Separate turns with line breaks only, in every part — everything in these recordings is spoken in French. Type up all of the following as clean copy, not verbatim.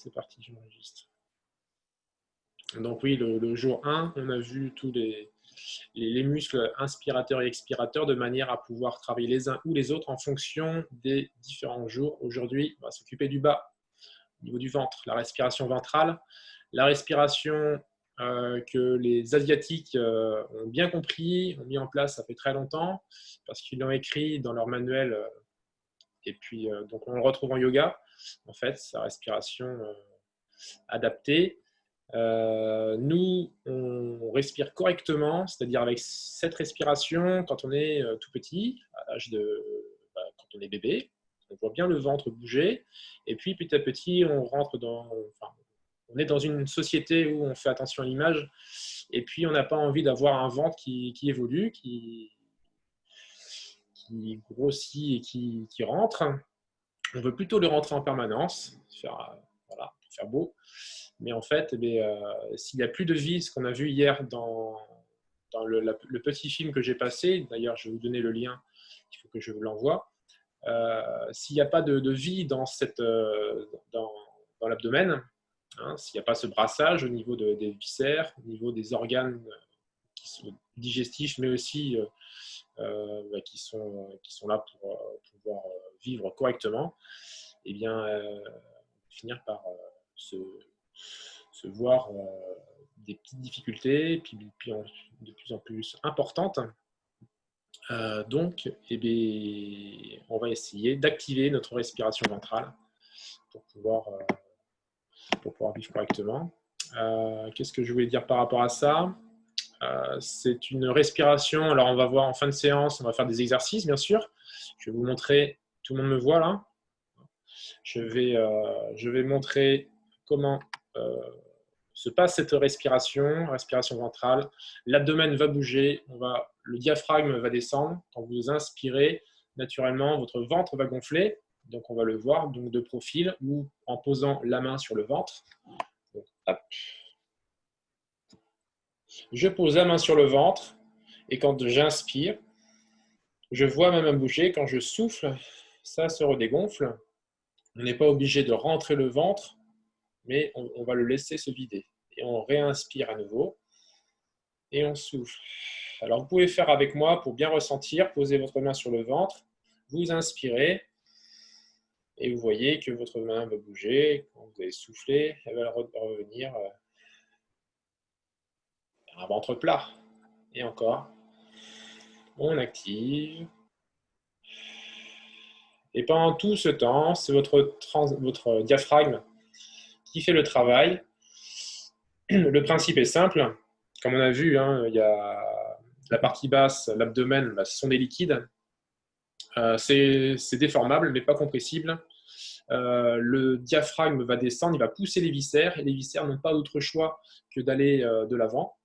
c'est parti, j'enregistre. Donc oui, le jour 1, on a vu tous les muscles inspirateurs et expirateurs de manière à pouvoir travailler les uns ou les autres en fonction des différents jours. Aujourd'hui, on va s'occuper du bas, au niveau du ventre, la respiration ventrale. La respiration que les Asiatiques ont bien compris, ont mis en place ça fait très longtemps, parce qu'ils l'ont écrit dans leur manuel, et puis donc on le retrouve en yoga, en fait, sa respiration adaptée. Nous, on respire correctement, c'est-à-dire avec cette respiration quand on est tout petit, à l'âge quand on est bébé, on voit bien le ventre bouger, et puis petit à petit, on rentre on est dans une société où on fait attention à l'image, et puis on n'a pas envie d'avoir un ventre qui évolue, qui grossit et qui rentre. On veut plutôt le rentrer en permanence, voilà, faire beau. Mais en fait, s'il n'y a plus de vie, ce qu'on a vu hier dans le petit film que j'ai passé, d'ailleurs je vais vous donner le lien, il faut que je vous l'envoie, s'il n'y a pas de vie dans l'abdomen, hein, s'il n'y a pas ce brassage au niveau des viscères, au niveau des organes qui sont digestifs, mais aussi qui sont là pour pouvoir vivre correctement, eh bien, on va finir par se voir des petites difficultés, puis de plus en plus importantes. Donc, on va essayer d'activer notre respiration ventrale pour pouvoir vivre correctement. Qu'est-ce que je voulais dire par rapport à ça? C'est une respiration. Alors, on va voir en fin de séance, on va faire des exercices, bien sûr. Je vais vous montrer. Tout le monde me voit là. Je vais montrer comment se passe cette respiration ventrale. L'abdomen va bouger, le diaphragme va descendre. Quand vous inspirez, naturellement, votre ventre va gonfler. Donc, on va le voir donc de profil ou en posant la main sur le ventre. Donc, hop. Je pose la main sur le ventre et quand j'inspire, je vois ma main bouger. Quand je souffle, ça se redégonfle. On n'est pas obligé de rentrer le ventre, mais on va le laisser se vider. Et on réinspire à nouveau et on souffle. Alors, vous pouvez faire avec moi pour bien ressentir. Posez votre main sur le ventre, vous inspirez et vous voyez que votre main va bouger. Quand vous allez souffler, elle va revenir à un ventre plat. Et encore, on active. Et pendant tout ce temps, c'est votre diaphragme qui fait le travail. Le principe est simple. Comme on a vu, hein, il y a la partie basse, l'abdomen, ce sont des liquides. C'est déformable, mais pas compressible. Le diaphragme va descendre, il va pousser les viscères, et les viscères n'ont pas d'autre choix que d'aller de l'avant.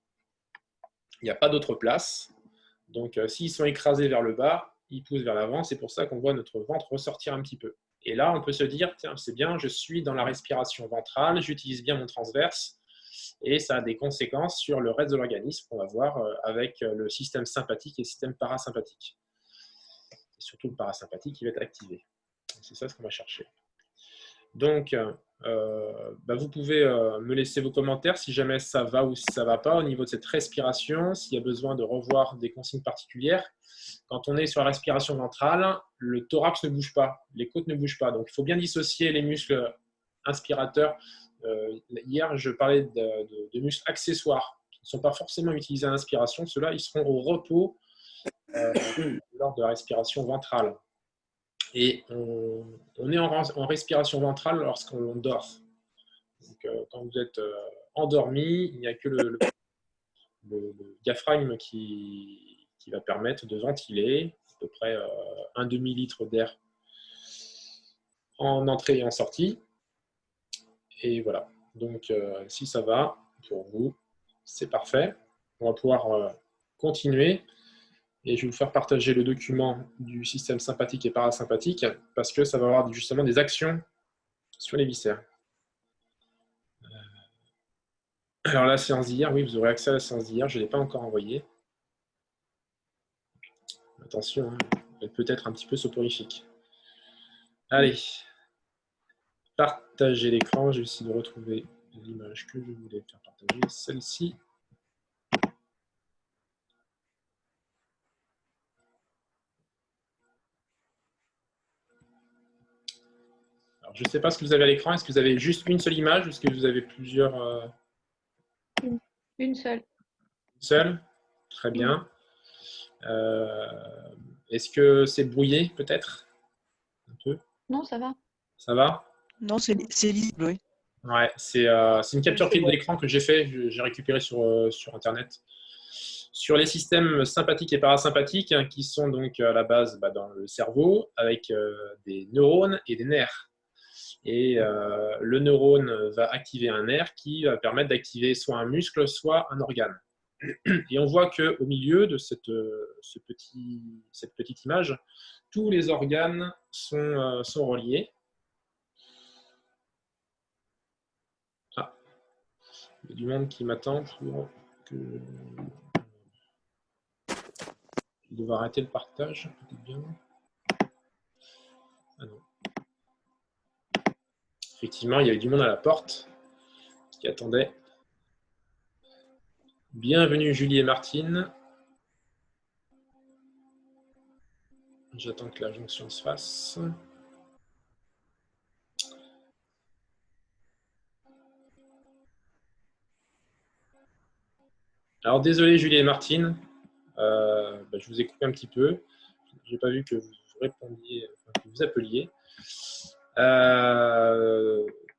Il n'y a pas d'autre place. Donc, s'ils sont écrasés vers le bas, ils poussent vers l'avant. C'est pour ça qu'on voit notre ventre ressortir un petit peu. Et là, on peut se dire, tiens, c'est bien, je suis dans la respiration ventrale, j'utilise bien mon transverse, et ça a des conséquences sur le reste de l'organisme qu'on va voir avec le système sympathique et le système parasympathique. Et surtout le parasympathique qui va être activé. C'est ça ce qu'on va chercher. Donc, vous pouvez me laisser vos commentaires si jamais ça va ou si ça ne va pas au niveau de cette respiration, s'il y a besoin de revoir des consignes particulières. Quand on est sur la respiration ventrale, le thorax ne bouge pas, les côtes ne bougent pas. Donc, il faut bien dissocier les muscles inspirateurs. Hier, je parlais de muscles accessoires qui ne sont pas forcément utilisés à l'inspiration. Ceux-là, ils seront au repos lors de la respiration ventrale. Et on est en respiration ventrale lorsqu'on dort. Donc, quand vous êtes endormi, il n'y a que le diaphragme qui va permettre de ventiler à peu près un demi-litre d'air en entrée et en sortie. Et voilà. Donc, si ça va pour vous, c'est parfait. On va pouvoir continuer. Et je vais vous faire partager le document du système sympathique et parasympathique parce que ça va avoir justement des actions sur les viscères. Alors la séance d'hier, oui, vous aurez accès à la séance d'hier. Je ne l'ai pas encore envoyée. Attention, hein, elle peut être un petit peu soporifique. Allez, partager l'écran. Je vais essayer de retrouver l'image que je voulais faire partager, celle-ci. Alors, je ne sais pas ce que vous avez à l'écran. Est-ce que vous avez juste une seule image ou est-ce que vous avez plusieurs
Une seule.
Une seule? Très bien. Est-ce que c'est brouillé peut-être? Un peu?
Non, ça va.
Ça va?
Non, c'est lisible, oui.
Ouais, c'est une capture pile d'écran que j'ai fait, j'ai récupéré sur Internet. Sur les systèmes sympathiques et parasympathiques, hein, qui sont donc à la base dans le cerveau, avec des neurones et des nerfs. Et le neurone va activer un nerf qui va permettre d'activer soit un muscle, soit un organe. Et on voit qu'au milieu de cette petite image, tous les organes sont reliés. Ah, il y a du monde qui m'attend pour que je dois arrêter le partage. Bien. Ah non. Effectivement, il y avait du monde à la porte qui attendait. Bienvenue Julie et Martine. J'attends que la jonction se fasse. Alors désolé Julie et Martine, je vous ai coupé un petit peu. Je n'ai pas vu que vous répondiez, que vous appeliez.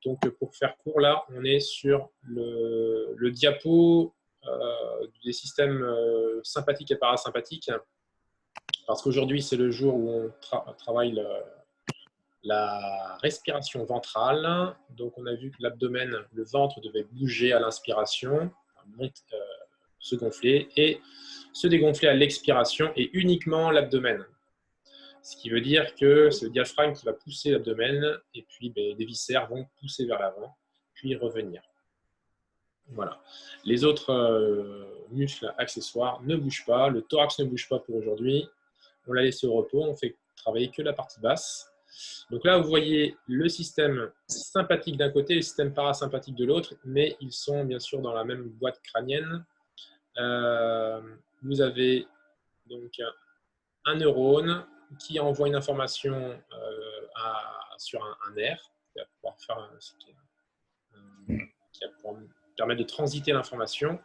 Donc pour faire court, là, on est sur le diapo des systèmes sympathiques et parasympathiques, parce qu'aujourd'hui c'est le jour où on travaille la respiration ventrale. Donc on a vu que l'abdomen, le ventre devait bouger à l'inspiration, se gonfler, et se dégonfler à l'expiration, et uniquement l'abdomen. Ce qui veut dire que c'est le diaphragme qui va pousser l'abdomen, et puis les viscères vont pousser vers l'avant, puis revenir. Voilà. Les autres muscles accessoires ne bougent pas, le thorax ne bouge pas pour aujourd'hui. On l'a laissé au repos, on fait travailler que la partie basse. Donc là, vous voyez le système sympathique d'un côté et le système parasympathique de l'autre, mais ils sont bien sûr dans la même boîte crânienne. Vous avez donc un neurone qui envoie une information sur un nerf, qui va pouvoir permettre de transiter l'information,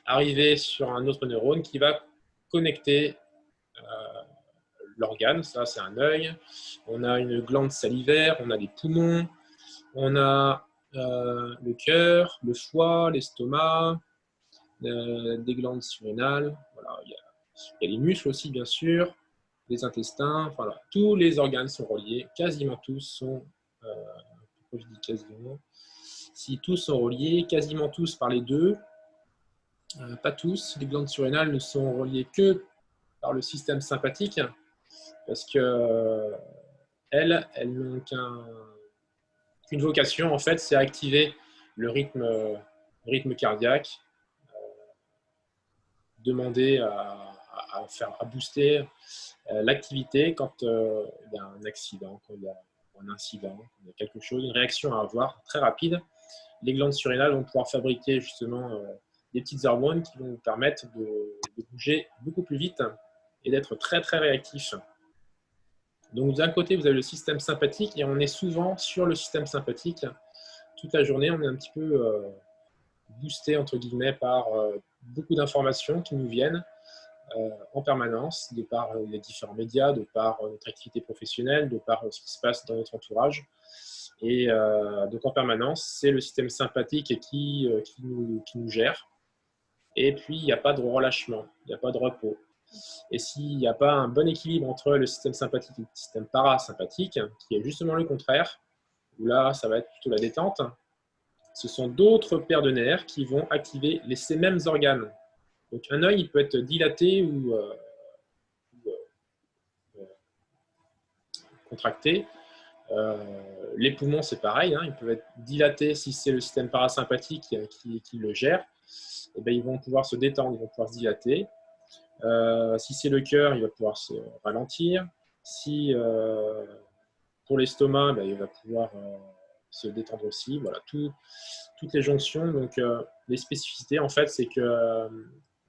arriver sur un autre neurone qui va connecter l'organe. Ça, c'est un œil. On a une glande salivaire, on a des poumons, on a le cœur, le foie, l'estomac, des glandes surrénales. Voilà, il y a les muscles aussi, bien sûr, les intestins. Enfin, voilà, tous les organes sont reliés, quasiment tous sont. Pourquoi je dis quasiment? Si tous sont reliés, quasiment tous par les deux. Pas tous. Les glandes surrénales ne sont reliées que par le système sympathique, parce que elles n'ont qu'une vocation, en fait, c'est activer le rythme cardiaque, demander à booster l'activité quand il y a un accident, quand il y a un incident, quand il y a quelque chose, une réaction à avoir très rapide. Les glandes surrénales vont pouvoir fabriquer justement des petites hormones qui vont vous permettre de bouger beaucoup plus vite et d'être très très réactif. Donc d'un côté, vous avez le système sympathique et on est souvent sur le système sympathique. Toute la journée, on est un petit peu boosté entre guillemets par beaucoup d'informations qui nous viennent en permanence, de par les différents médias, de par notre activité professionnelle, de par ce qui se passe dans notre entourage. Et donc en permanence, c'est le système sympathique qui nous gère. Et puis, il n'y a pas de relâchement, il n'y a pas de repos. Et s'il n'y a pas un bon équilibre entre le système sympathique et le système parasympathique, qui est justement le contraire, où là, ça va être plutôt la détente, ce sont d'autres paires de nerfs qui vont activer ces mêmes organes. Donc un œil, il peut être dilaté ou contracté. Les poumons, c'est pareil, hein, ils peuvent être dilatés si c'est le système parasympathique qui le gère. Et bien, ils vont pouvoir se détendre, ils vont pouvoir se dilater. Si c'est le cœur, il va pouvoir se ralentir. Si pour l'estomac, ben, il va pouvoir se détendre aussi. Voilà, toutes les jonctions. Donc, les spécificités, en fait, c'est que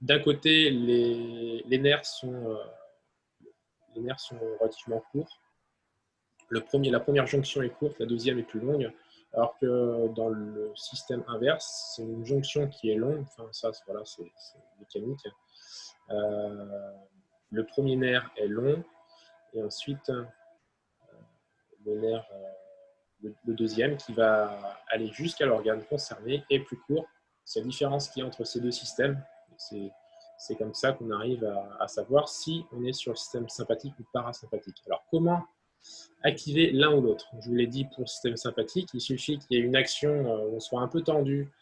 d'un côté, les nerfs sont relativement courts. La première jonction est courte, la deuxième est plus longue. Alors que dans le système inverse, c'est une jonction qui est longue. Enfin, ça, voilà, c'est mécanique. Le premier nerf est long et ensuite le nerf, le deuxième qui va aller jusqu'à l'organe concerné est plus court. C'est la différence qu'il y a entre ces deux systèmes. C'est comme ça qu'on arrive à savoir si on est sur le système sympathique ou parasympathique. Alors, comment activer l'un ou l'autre? Je vous l'ai dit, pour le système sympathique, il suffit qu'il y ait une action où on soit un peu tendu,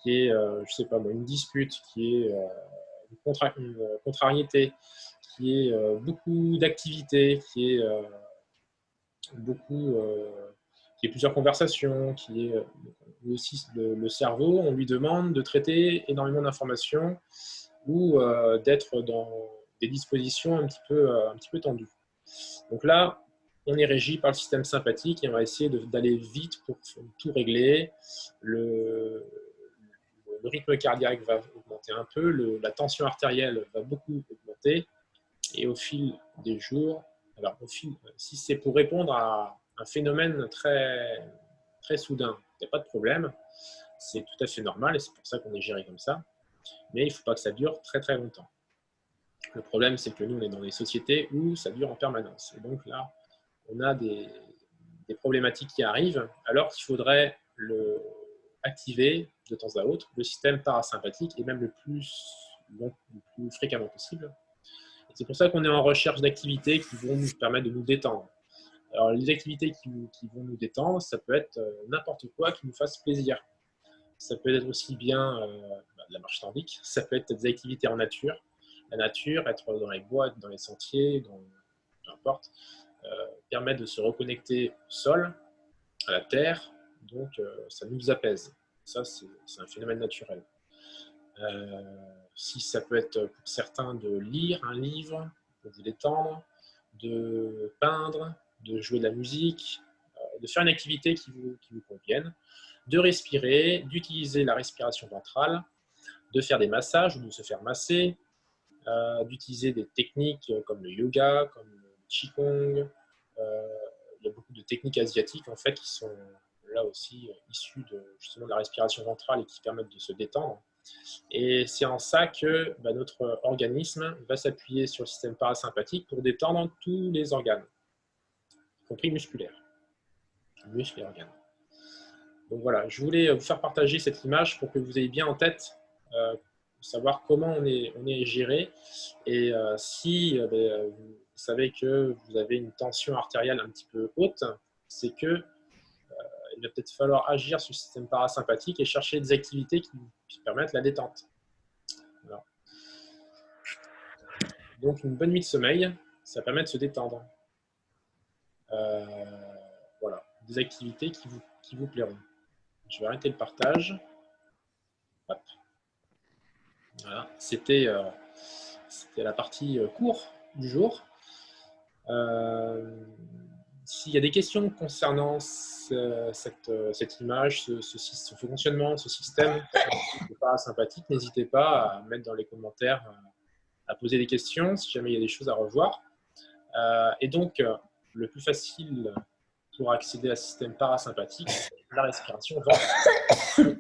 qui est, je sais pas moi, une dispute, qui est une contrariété, qui est beaucoup d'activité, qui est qui est plusieurs conversations, qui est aussi le cerveau, on lui demande de traiter énormément d'informations ou d'être dans des dispositions un petit peu tendues. Donc là, on est régi par le système sympathique et on va essayer d'aller vite pour tout régler. Le rythme cardiaque va augmenter un peu, la tension artérielle va beaucoup augmenter et au fil des jours, alors si c'est pour répondre à un phénomène très, très soudain, il n'y a pas de problème, c'est tout à fait normal et c'est pour ça qu'on est géré comme ça, mais il ne faut pas que ça dure très très longtemps. Le problème, c'est que nous, on est dans des sociétés où ça dure en permanence. Et donc là, on a des problématiques qui arrivent, alors qu'il faudrait activer de temps à autre le système parasympathique et même le plus fréquemment possible. C'est pour ça qu'on est en recherche d'activités qui vont nous permettre de nous détendre. Alors, les activités qui vont nous détendre, ça peut être n'importe quoi qui nous fasse plaisir. Ça peut être aussi bien de la marche nordique, ça peut être des activités en nature. La nature, être dans les bois, dans les sentiers, peu importe, permet de se reconnecter au sol, à la terre, donc ça nous apaise. Ça, c'est un phénomène naturel. Si ça peut être pour certains de lire un livre pour vous détendre, de peindre, de jouer de la musique, de faire une activité qui vous convienne, de respirer, d'utiliser la respiration ventrale, de faire des massages ou de se faire masser, d'utiliser des techniques comme le yoga, comme le qigong. Il y a beaucoup de techniques asiatiques en fait qui sont là aussi issues justement de la respiration ventrale et qui permettent de se détendre. Et c'est en ça que notre organisme va s'appuyer sur le système parasympathique pour détendre tous les organes, y compris musculaires, muscles et organes. Donc voilà, je voulais vous faire partager cette image pour que vous ayez bien en tête savoir comment on est géré. Et si vous savez que vous avez une tension artérielle un petit peu haute, c'est que il va peut-être falloir agir sur le système parasympathique et chercher des activités qui permettent la détente. Voilà. Donc une bonne nuit de sommeil, ça permet de se détendre. Voilà, des activités qui vous plairont. Je vais arrêter le partage. Hop. Voilà, c'était la partie cours du jour. S'il y a des questions concernant cette image, ce fonctionnement, ce système parasympathique, n'hésitez pas à mettre dans les commentaires, à poser des questions si jamais il y a des choses à revoir. Et donc, le plus facile pour accéder à ce système parasympathique, c'est la respiration ventrale.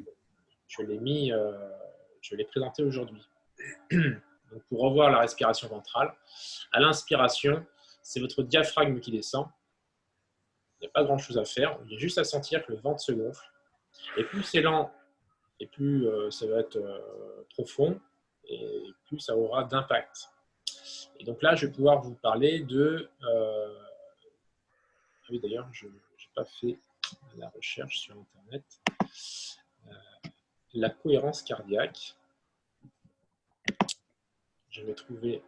Je l'ai présenté aujourd'hui. Donc, pour revoir la respiration ventrale, à l'inspiration, c'est votre diaphragme qui descend. Il n'y a pas grand-chose à faire. Il y a juste à sentir que le ventre se gonfle. Et plus c'est lent, et plus ça va être profond, et plus ça aura d'impact. Et donc là, je vais pouvoir vous parler de... oui, d'ailleurs, je n'ai pas fait la recherche sur Internet. La cohérence cardiaque. Je vais trouver...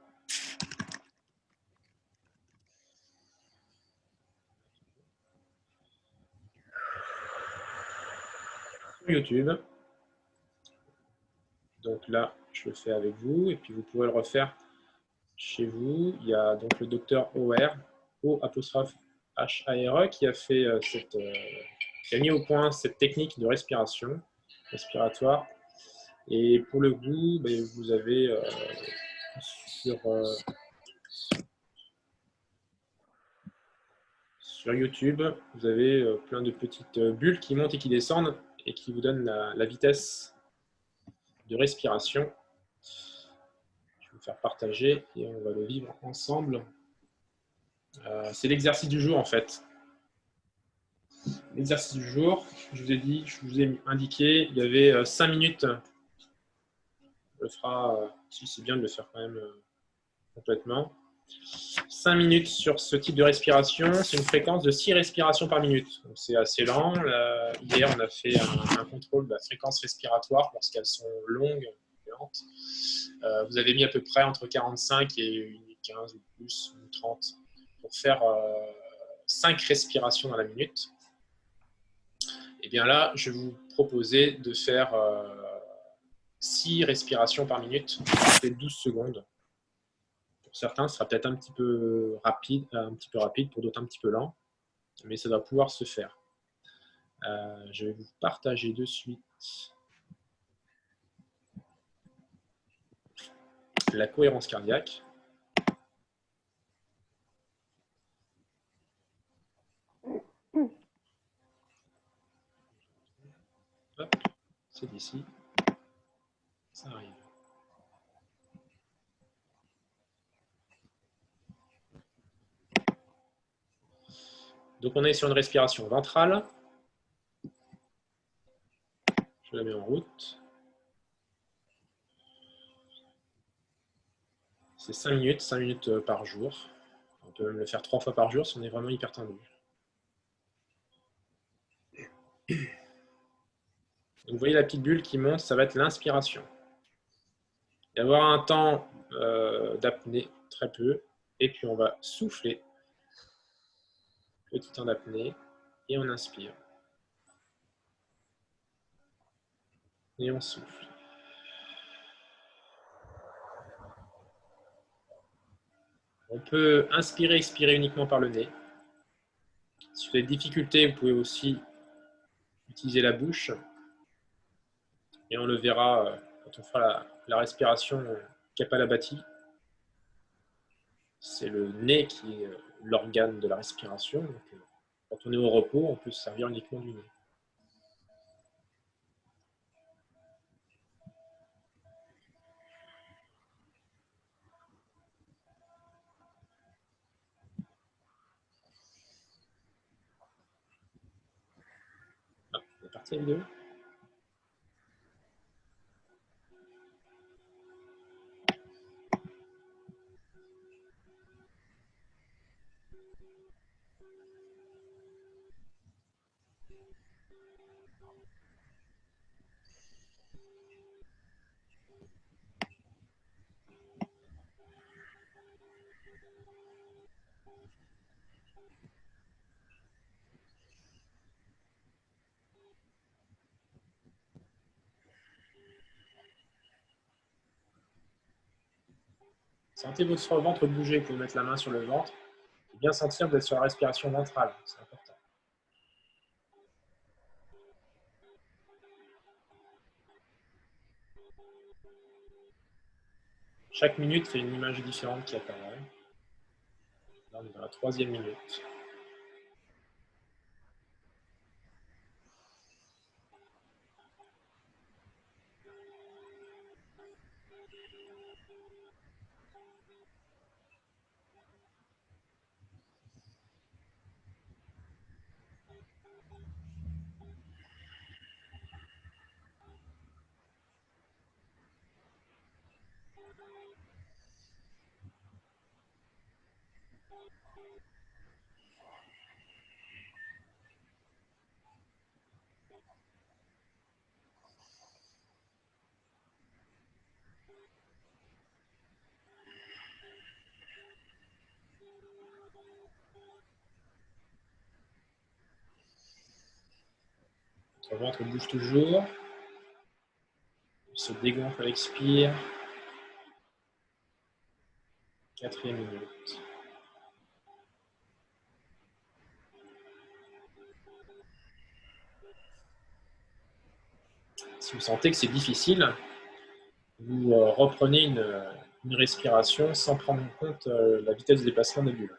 sur YouTube. Donc là, je le fais avec vous, et puis vous pouvez le refaire chez vous. Il y a donc le docteur O.R., O''H''A''R', qui a fait J'ai mis au point cette technique de respiration respiratoire. Et pour le goût, ben, vous avez sur YouTube, vous avez plein de petites bulles qui montent et qui descendent et qui vous donnent la vitesse de respiration. Je vais vous faire partager et on va le vivre ensemble. C'est l'exercice du jour en fait. L'exercice du jour, je vous ai dit, je vous ai indiqué, il y avait 5 minutes. On le fera, si c'est bien de le faire quand même complètement. 5 minutes sur ce type de respiration, c'est une fréquence de 6 respirations par minute. C'est assez lent. Hier, on a fait un contrôle de la fréquence respiratoire parce qu'elles sont longues et lentes. Vous avez mis à peu près entre 45 et une minute 15 ou plus, ou 30 pour faire 5 respirations dans la minute. Et bien là, je vais vous proposer de faire 6 respirations par minute, c'est 12 secondes. Pour certains, ce sera peut-être un petit peu rapide, pour d'autres un petit peu lent, mais ça doit pouvoir se faire. Je vais vous partager de suite la cohérence cardiaque. Hop, c'est d'ici. Ça arrive. Donc on est sur une respiration ventrale. Je la mets en route. C'est 5 minutes par jour. On peut même le faire 3 fois par jour si on est vraiment hyper tendu. Donc vous voyez la petite bulle qui monte, ça va être l'inspiration. Il va y avoir un temps d'apnée, très peu, et puis on va souffler. Petit temps d'apnée, et on inspire. Et on souffle. On peut inspirer, expirer uniquement par le nez. Si vous avez des difficultés, vous pouvez aussi utiliser la bouche. Et on le verra quand on fera la respiration Kapalabhati. C'est le nez qui est l'organe de la respiration. Donc, quand on est au repos, on peut se servir uniquement du nez. Ah, c'est parti la vidéo. Sentez votre ventre bouger. Vous pouvez mettre la main sur le ventre. Et bien sentir que vous êtes sur la respiration ventrale. C'est important. Chaque minute, c'est une image différente qui apparaît. Là, on est dans la 3e minute. Votre ventre bouge toujours. Il se dégonfle à l'expire. 4e minute. Si vous sentez que c'est difficile, vous reprenez une respiration sans prendre en compte la vitesse de déplacement des bulles.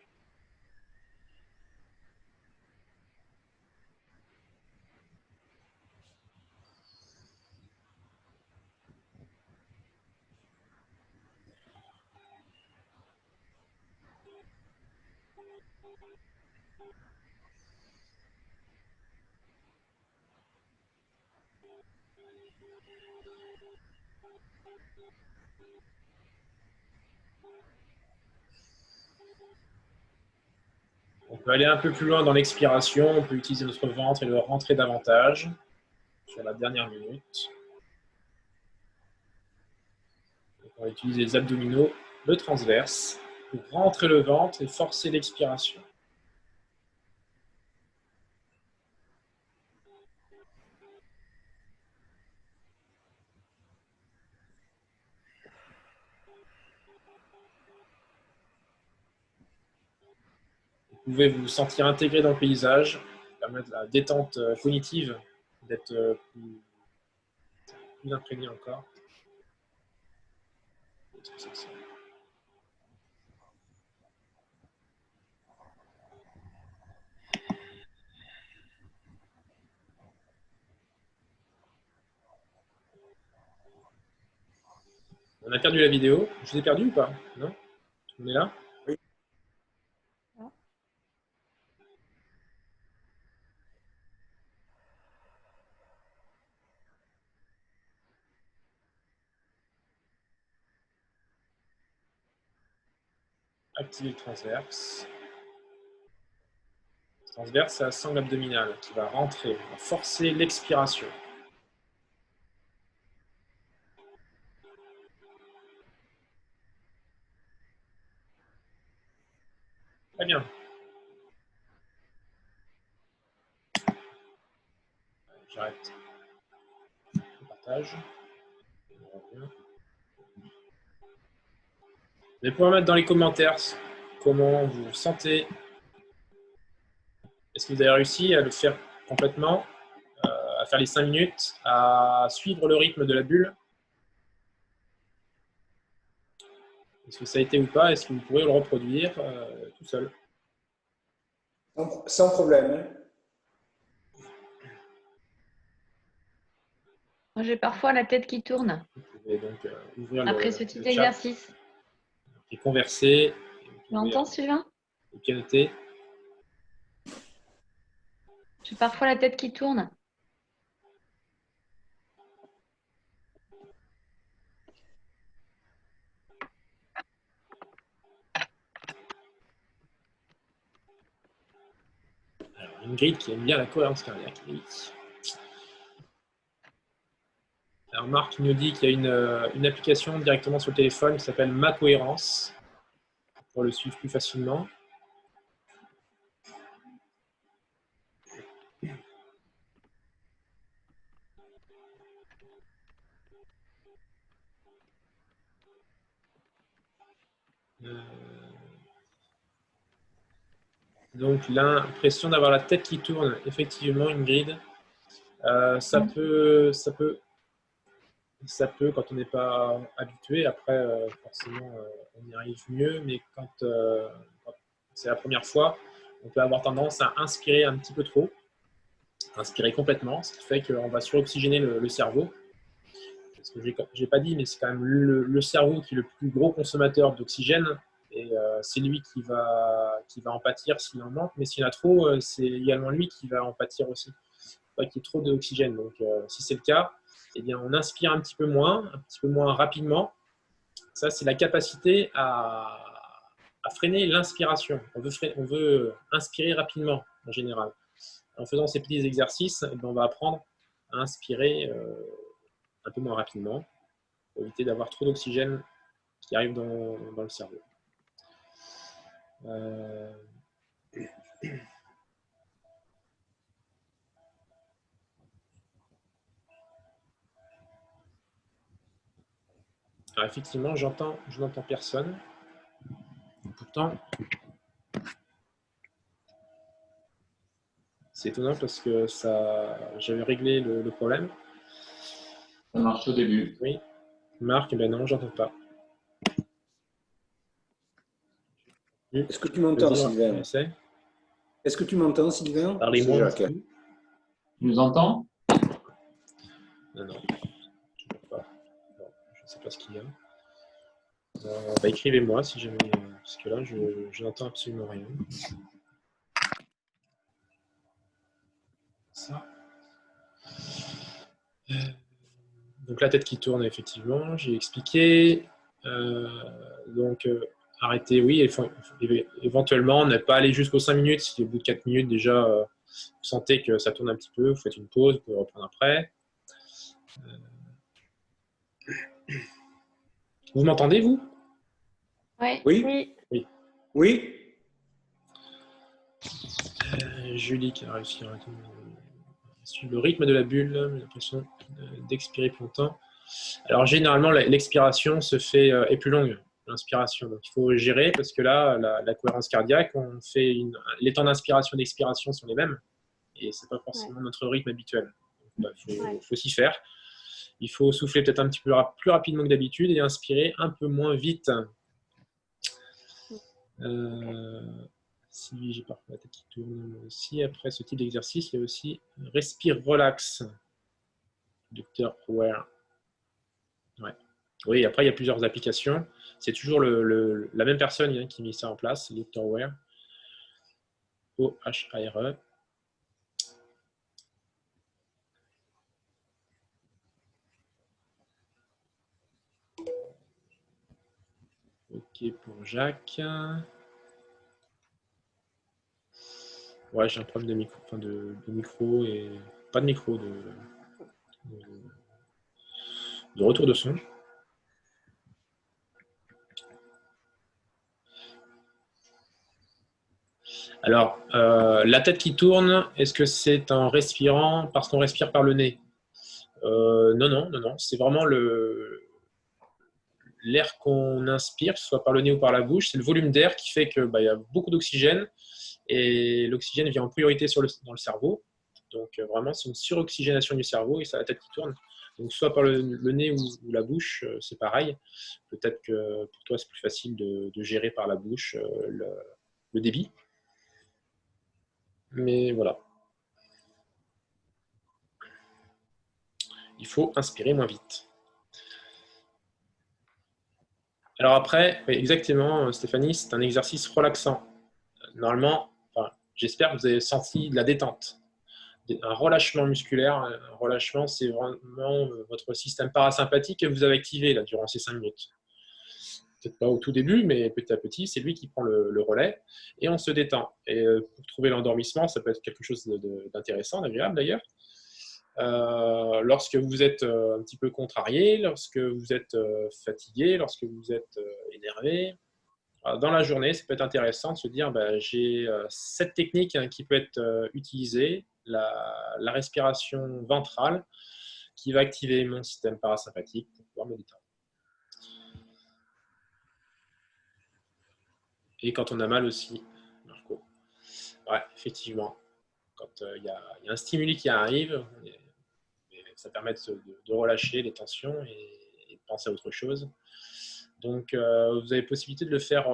On peut aller un peu plus loin dans l'expiration, on peut utiliser notre ventre et le rentrer davantage sur la dernière minute. On va utiliser les abdominaux, le transverse, pour rentrer le ventre et forcer l'expiration. Vous pouvez vous sentir intégré dans le paysage, permettre la détente cognitive, d'être plus imprégné encore. On a perdu la vidéo. Je vous ai perdu ou pas? Non? On est là?
Oui.
Activer le transverse. Le transverse, c'est la sangle abdominale qui va rentrer, va forcer l'expiration. Très bien. J'arrête le partage. On revient. Vous pouvez mettre dans les commentaires comment vous vous sentez. Est-ce que vous avez réussi à le faire complètement, à faire les 5 minutes, à suivre le rythme de la bulle? Est-ce que ça a été ou pas? Est-ce que vous pourrez le reproduire tout seul?
Sans problème.
Moi, j'ai parfois la tête qui tourne
Vous pouvez donc ouvrir
après ce
le
petit
chat
exercice.
et converser.
Tu m'entends, Sylvain?
Et pianoter.
J'ai parfois la tête qui tourne.
Alors, Ingrid qui aime bien la cohérence cardiaque. Oui. Alors Marc nous dit qu'il y a une application directement sur le téléphone qui s'appelle Ma Cohérence pour le suivre plus facilement. Donc l'impression d'avoir la tête qui tourne, effectivement, Ingrid, ça peut, quand on n'est pas habitué. Après, forcément, on y arrive mieux, mais quand c'est la première fois, on peut avoir tendance à inspirer un petit peu trop, inspirer complètement, ce qui fait qu'on va suroxygéner le cerveau. Ce que je n'ai pas dit, mais c'est quand même le cerveau qui est le plus gros consommateur d'oxygène, et c'est lui qui va en pâtir s'il en manque, mais s'il y en a trop, c'est également lui qui va en pâtir aussi. Pas qu'il y ait trop d'oxygène. Donc, si c'est le cas, eh bien, on inspire un petit peu moins rapidement. Ça, c'est la capacité à freiner l'inspiration. On veut inspirer rapidement, en général. En faisant ces petits exercices, eh bien, on va apprendre à inspirer un peu moins rapidement pour éviter d'avoir trop d'oxygène qui arrive dans le cerveau. Alors effectivement, je n'entends personne. Pourtant, c'est étonnant parce que j'avais réglé le problème.
Ça marche au début.
Oui. Marc, ben non, j'entends pas.
Est-ce que tu m'entends, Sylvain?
Essaie.
Est-ce que tu m'entends, Sylvain?
Parlez-moi un petit peu.
Tu nous entends?
Non, non. Toujours pas. Non, je ne sais pas ce qu'il y a. Bah, écrivez-moi si jamais. Parce que là, je n'entends absolument rien. Ça. Donc la tête qui tourne, effectivement, j'ai expliqué. Donc arrêtez, oui, éventuellement, ne pas aller jusqu'aux 5 minutes. Si au bout de 4 minutes déjà, vous sentez que ça tourne un petit peu, vous faites une pause, vous pouvez reprendre après. Vous m'entendez, vous?
Ouais.
Oui.
Oui.
Oui.
Julie qui a réussi à suivre le rythme de la bulle, j'ai l'impression d'expirer plus longtemps. Alors généralement, l'expiration se fait est plus longue, l'inspiration. Donc il faut gérer parce que là, la cohérence cardiaque, on fait les temps d'inspiration et d'expiration sont les mêmes et c'est pas forcément notre rythme habituel. Il faut s'y faire. Il faut souffler peut-être un petit peu plus rapidement que d'habitude et inspirer un peu moins vite. Si j'ai parfois la tête qui tourne aussi, après ce type d'exercice, il y a aussi respire relax. Dr. Ware. Ouais. Oui, après, il y a plusieurs applications. C'est toujours la même personne qui met ça en place, Dr. Ware. O-H-A-R-E. Ok pour Jacques. Ouais, j'ai un problème de micro, enfin de micro et pas de micro, de retour de son. Alors, la tête qui tourne, est-ce que c'est en respirant parce qu'on respire par le nez? Non, non, non, non. C'est vraiment l'air qu'on inspire, que ce soit par le nez ou par la bouche. C'est le volume d'air qui fait que y a beaucoup d'oxygène et l'oxygène vient en priorité dans le cerveau. Donc vraiment, c'est une suroxygénation du cerveau et c'est la tête qui tourne. Donc soit par le nez ou la bouche, c'est pareil. Peut-être que pour toi, c'est plus facile de gérer par la bouche le débit. Mais voilà. Il faut inspirer moins vite. Alors après, oui, exactement, Stéphanie, c'est un exercice relaxant. Normalement, j'espère que vous avez senti de la détente. Un relâchement musculaire, un relâchement, c'est vraiment votre système parasympathique que vous avez activé là, durant ces 5 minutes. Peut-être pas au tout début, mais petit à petit, c'est lui qui prend le relais et on se détend. Et pour trouver l'endormissement, ça peut être quelque chose d'intéressant, d'agréable d'ailleurs. Lorsque vous êtes un petit peu contrarié, lorsque vous êtes fatigué, lorsque vous êtes énervé, dans la journée, ça peut être intéressant de se dire j'ai cette technique qui peut être utilisée, la respiration ventrale, qui va activer mon système parasympathique pour pouvoir me détendre. Et quand on a mal aussi, Marco. Ouais, effectivement. Quand il y a un stimuli qui arrive, ça permet de relâcher les tensions et de penser à autre chose. Donc, vous avez possibilité de le faire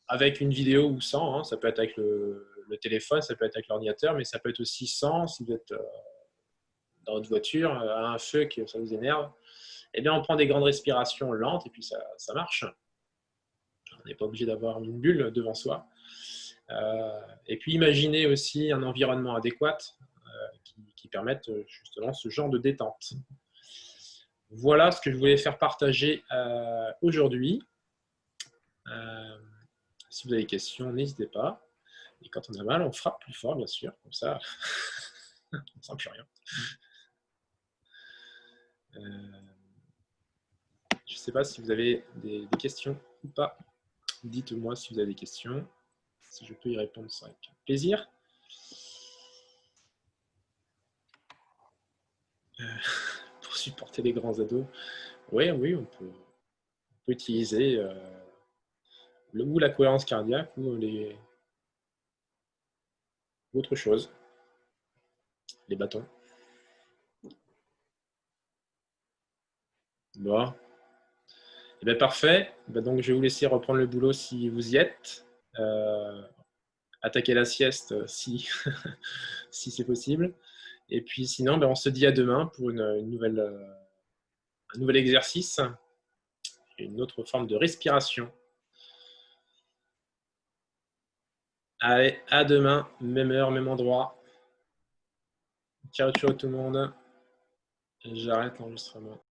avec une vidéo ou sans. Ça peut être avec le téléphone, ça peut être avec l'ordinateur, mais ça peut être aussi sans. Si vous êtes dans votre voiture, à un feu, que ça vous énerve, eh bien, on prend des grandes respirations lentes et puis ça marche. On n'est pas obligé d'avoir une bulle devant soi. Et puis, imaginez aussi un environnement adéquat qui permette justement ce genre de détente. Voilà ce que je voulais faire partager aujourd'hui. Si vous avez des questions, n'hésitez pas. Et quand on a mal, on frappe plus fort, bien sûr. Comme ça, on ne sent plus rien. Je ne sais pas si vous avez des questions ou pas. Dites-moi si vous avez des questions. Si je peux y répondre, c'est avec plaisir. Pour supporter les grands ados. Oui, on peut utiliser ou la cohérence cardiaque ou autre chose. Les bâtons. Bon. Eh bien, parfait. Ben, donc, je vais vous laisser reprendre le boulot si vous y êtes. Attaquer la sieste si, si c'est possible. Et puis sinon, ben, on se dit à demain pour une nouvelle, un nouvel exercice et une autre forme de respiration. Allez, à demain, même heure, même endroit. Ciao, ciao tout le monde. J'arrête l'enregistrement.